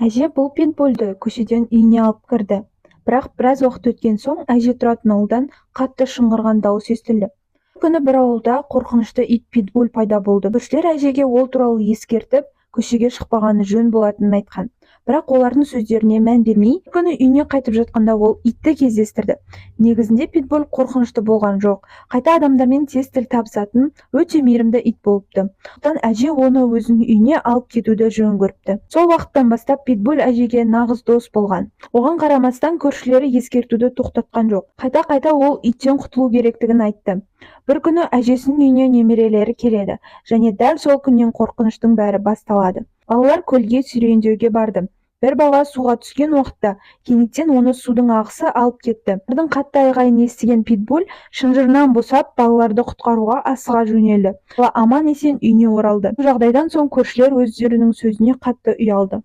Әже бұл питбульді көшеден үйіне алып кірді. Бірақ біраз уақыт өткен соң әже тұратын ауылдан қатты шыңғырған дауыс естілді. Бір күні бір ауылда қорқынышты ит питбуль пайда болды. Көршілер әжеге ол туралы ескертіп, көшеге шықпағаны жөн болатынын айтқан. Бірақ олардың сөздеріне мән бермей, бір күні үйіне қайтып жатқанда ол итті кездестірді. Негізінде питбуль қорқынышты болған жоқ. Қайта адамдармен тез тіл табысатын өте мейірімді ит болыпты. Сондықтан әже оны өзінің үйіне алып кетуді жөн көріпті. Сол уақыттан бастап питбуль әжеге нағыз дос болған. Оған қарамастан көршілері ескертуді тоқтатқан жоқ. Қайта-қайта ол иттен құтылу керектігін айтты. Бір күні әжесінің үйіне немерелері келеді, және дәл сол күннен қорқыныштың бәрі басталады. Балалар көлге серуендеуге барды. Бір бала суға түскен уақытта кенеттен оны судың ағысы алып кетті. Олардың қатты айғайын естіген питбуль шынжырынан босап, балаларды құтқаруға асыға жөнелді. Бала аман-есен үйіне оралды. Бұл жағдайдан соң көршілер өздерінің сөзіне қатты ұялды.